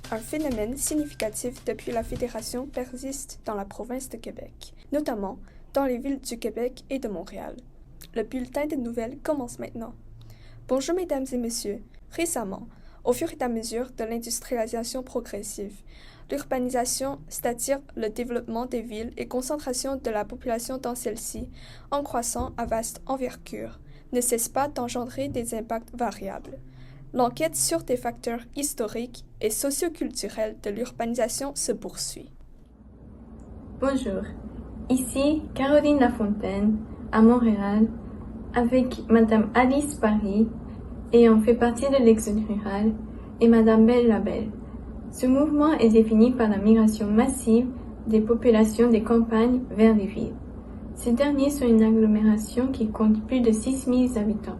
Un phénomène significatif depuis la Fédération persiste dans la province de Québec, notamment dans les villes du Québec et de Montréal. Le bulletin de nouvelles commence maintenant. Bonjour mesdames et messieurs. Récemment, au fur et à mesure de l'industrialisation progressive, l'urbanisation, c'est-à-dire le développement des villes et concentration de la population dans celles-ci, en croissant à vaste envergure, ne cesse pas d'engendrer des impacts variables. L'enquête sur des facteurs historiques et socioculturels de l'urbanisation se poursuit. Bonjour, ici Caroline Lafontaine, à Montréal, avec Madame Alice Paris, et on fait partie de l'Exode rural, et Madame Belle Labelle. Ce mouvement est défini par la migration massive des populations des campagnes vers les villes. Ces derniers sont une agglomération qui compte plus de 6000 habitants.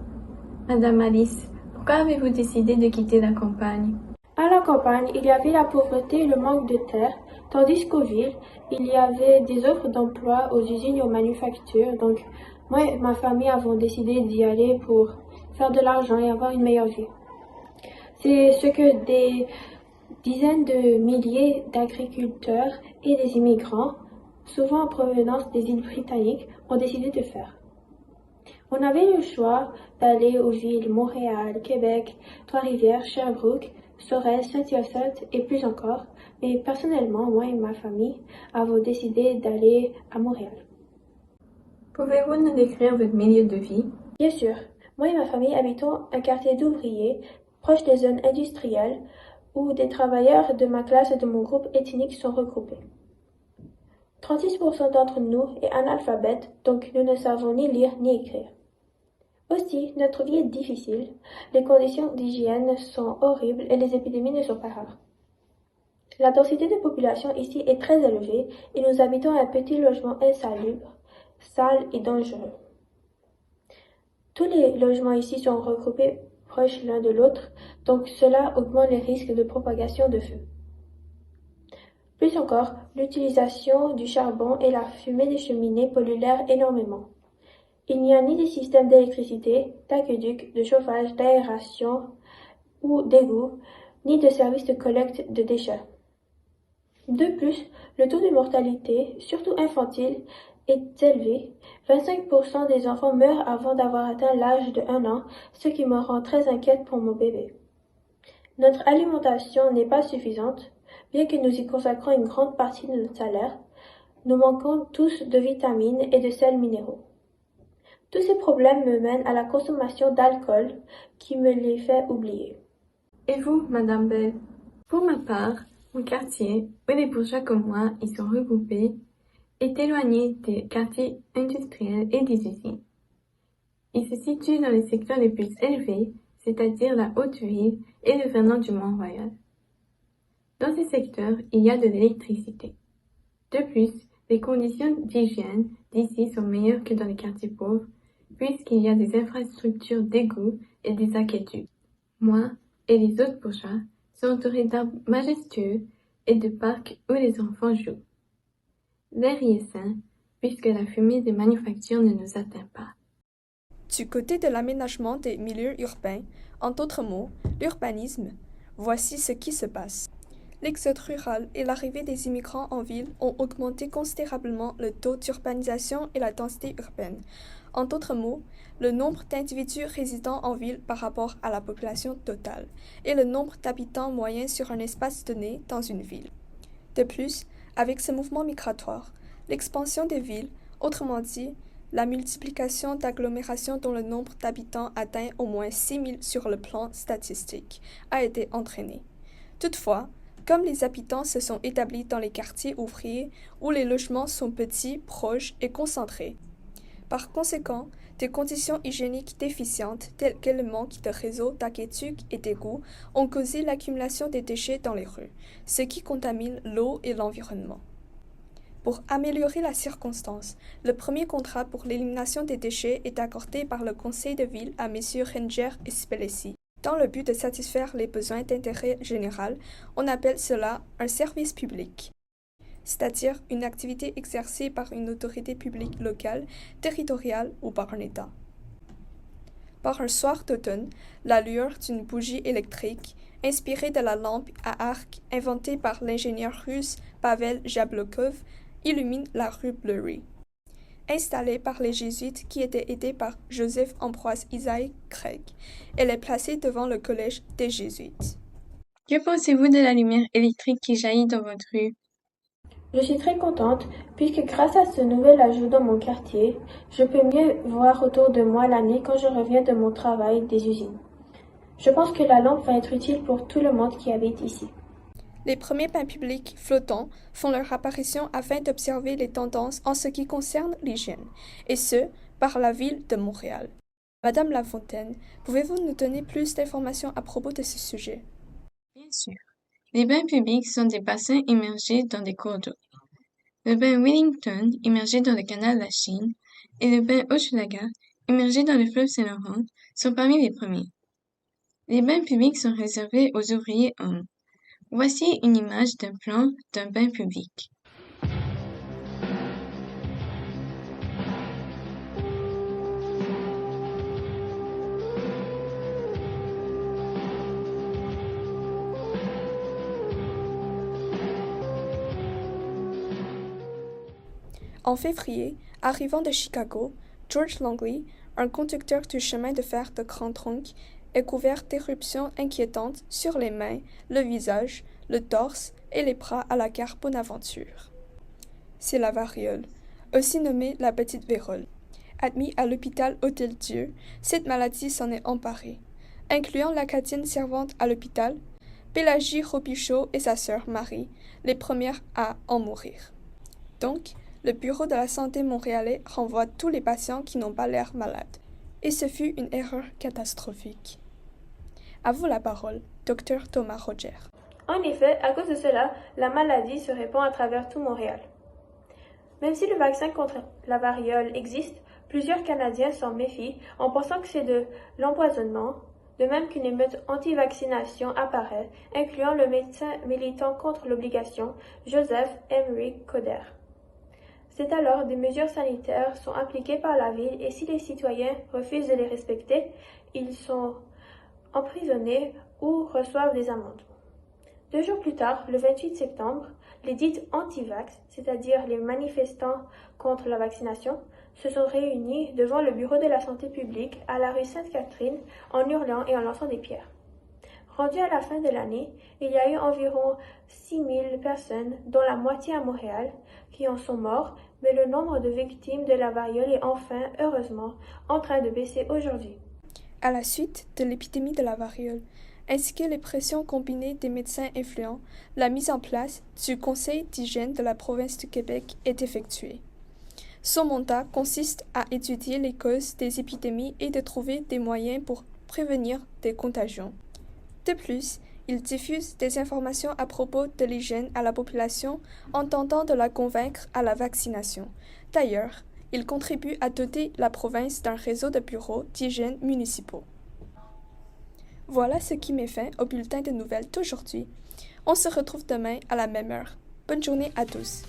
Madame Alice, pourquoi avez-vous décidé de quitter la campagne? À la campagne, il y avait la pauvreté et le manque de terre, tandis qu'aux villes, il y avait des offres d'emploi aux usines et aux manufactures. Donc, moi et ma famille avons décidé d'y aller pour faire de l'argent et avoir une meilleure vie. C'est ce que des dizaines de milliers d'agriculteurs et des immigrants, souvent en provenance des îles britanniques, ont décidé de faire. On avait le choix d'aller aux villes Montréal, Québec, Trois-Rivières, Sherbrooke, Sorel, Saint-Hyacinthe et plus encore, mais personnellement, moi et ma famille avons décidé d'aller à Montréal. Pouvez-vous nous décrire votre milieu de vie? Bien sûr, moi et ma famille habitons un quartier d'ouvriers proche des zones industrielles où des travailleurs de ma classe et de mon groupe ethnique sont regroupés. 36% d'entre nous est analphabète, donc nous ne savons ni lire ni écrire. Aussi, notre vie est difficile, les conditions d'hygiène sont horribles et les épidémies ne sont pas rares. La densité de population ici est très élevée et nous habitons un petit logement insalubre, sale et dangereux. Tous les logements ici sont regroupés proches l'un de l'autre, donc cela augmente les risques de propagation de feu. Plus encore, l'utilisation du charbon et la fumée des cheminées polluent l'air énormément. Il n'y a ni des systèmes d'électricité, d'aqueduc, de chauffage, d'aération ou d'égout, ni de services de collecte de déchets. De plus, le taux de mortalité, surtout infantile, est élevé. 25% des enfants meurent avant d'avoir atteint l'âge de 1 an, ce qui me rend très inquiète pour mon bébé. Notre alimentation n'est pas suffisante. Bien que nous y consacrons une grande partie de notre salaire, nous manquons tous de vitamines et de sels minéraux. Tous ces problèmes me mènent à la consommation d'alcool qui me les fait oublier. Et vous, Madame Belle? Pour ma part, mon quartier, où les bourgeois comme moi y sont regroupés, est éloigné des quartiers industriels et des usines. Il se situe dans les secteurs les plus élevés, c'est-à-dire la Haute-Ville et le Vernon du Mont-Royal. Dans ces secteurs, il y a de l'électricité. De plus, les conditions d'hygiène d'ici sont meilleures que dans les quartiers pauvres, puisqu'il y a des infrastructures d'égouts et des aqueducs. Moi et les autres bourgeois sont entourés d'arbres majestueux et de parcs où les enfants jouent. L'air y est sain, puisque la fumée des manufactures ne nous atteint pas. Du côté de l'aménagement des milieux urbains, en d'autres mots, l'urbanisme, voici ce qui se passe. L'exode rural et l'arrivée des immigrants en ville ont augmenté considérablement le taux d'urbanisation et la densité urbaine. En d'autres mots, le nombre d'individus résidant en ville par rapport à la population totale et le nombre d'habitants moyens sur un espace donné dans une ville. De plus, avec ce mouvement migratoire, l'expansion des villes, autrement dit, la multiplication d'agglomérations dont le nombre d'habitants atteint au moins 6000 sur le plan statistique, a été entraînée. Toutefois, comme les habitants se sont établis dans les quartiers ouvriers où les logements sont petits, proches et concentrés. Par conséquent, des conditions hygiéniques déficientes telles que le manque de réseaux d'aqueducs et d'égouts ont causé l'accumulation des déchets dans les rues, ce qui contamine l'eau et l'environnement. Pour améliorer la circonstance, le premier contrat pour l'élimination des déchets est accordé par le conseil de ville à messieurs Renger et Spelesi. Dans le but de satisfaire les besoins d'intérêt général, on appelle cela un service public, c'est-à-dire une activité exercée par une autorité publique locale, territoriale ou par un État. Par un soir d'automne, la lueur d'une bougie électrique, inspirée de la lampe à arc inventée par l'ingénieur russe Pavel Jablokov, illumine la rue Bleury. Installée par les jésuites qui étaient aidés par Joseph Ambroise Isaac Craig, elle est placée devant le collège des jésuites. Que pensez-vous de la lumière électrique qui jaillit dans votre rue? Je suis très contente puisque grâce à ce nouvel ajout dans mon quartier, je peux mieux voir autour de moi la nuit quand je reviens de mon travail des usines. Je pense que la lampe va être utile pour tout le monde qui habite ici. Les premiers bains publics flottants font leur apparition afin d'observer les tendances en ce qui concerne l'hygiène, et ce, par la ville de Montréal. Madame Lafontaine, pouvez-vous nous donner plus d'informations à propos de ce sujet? Bien sûr. Les bains publics sont des bassins immergés dans des cours d'eau. Le bain Wellington, immergé dans le canal de la Chine, et le bain Hochelaga, immergé dans le fleuve Saint-Laurent, sont parmi les premiers. Les bains publics sont réservés aux ouvriers hommes. Voici une image d'un plan d'un bain public. En février, arrivant de Chicago, George Langley, un conducteur du chemin de fer de Grand Trunk, est couvert d'éruptions inquiétantes sur les mains, le visage, le torse et les bras à la gare Bonaventure. C'est la variole, aussi nommée la petite vérole. Admis à l'hôpital Hôtel-Dieu, cette maladie s'en est emparée, incluant l'Acadienne servante à l'hôpital, Pélagie Robichaud et sa sœur Marie, les premières à en mourir. Donc, le Bureau de la santé montréalais renvoie tous les patients qui n'ont pas l'air malades. Et ce fut une erreur catastrophique. À vous la parole, Dr Thomas Roger. En effet, à cause de cela, la maladie se répand à travers tout Montréal. Même si le vaccin contre la variole existe, plusieurs Canadiens s'en méfient en pensant que c'est de l'empoisonnement, de même qu'une émeute anti-vaccination apparaît, incluant le médecin militant contre l'obligation, Joseph Emery Coder. C'est alors des mesures sanitaires sont appliquées par la ville et si les citoyens refusent de les respecter, ils sont emprisonnés ou reçoivent des amendes. 2 jours plus tard, le 28 septembre, les dites anti-vax, c'est-à-dire les manifestants contre la vaccination, se sont réunis devant le bureau de la santé publique à la rue Sainte-Catherine en hurlant et en lançant des pierres. Rendu à la fin de l'année, il y a eu environ 6 000 personnes, dont la moitié à Montréal, qui en sont morts, mais le nombre de victimes de la variole est enfin, heureusement, en train de baisser aujourd'hui. À la suite de l'épidémie de la variole, ainsi que les pressions combinées des médecins influents, la mise en place du Conseil d'hygiène de la province du Québec est effectuée. Son mandat consiste à étudier les causes des épidémies et de trouver des moyens pour prévenir des contagions. De plus, il diffuse des informations à propos de l'hygiène à la population en tentant de la convaincre à la vaccination. D'ailleurs, il contribue à doter la province d'un réseau de bureaux d'hygiène municipaux. Voilà ce qui met fin au bulletin de nouvelles d'aujourd'hui. On se retrouve demain à la même heure. Bonne journée à tous.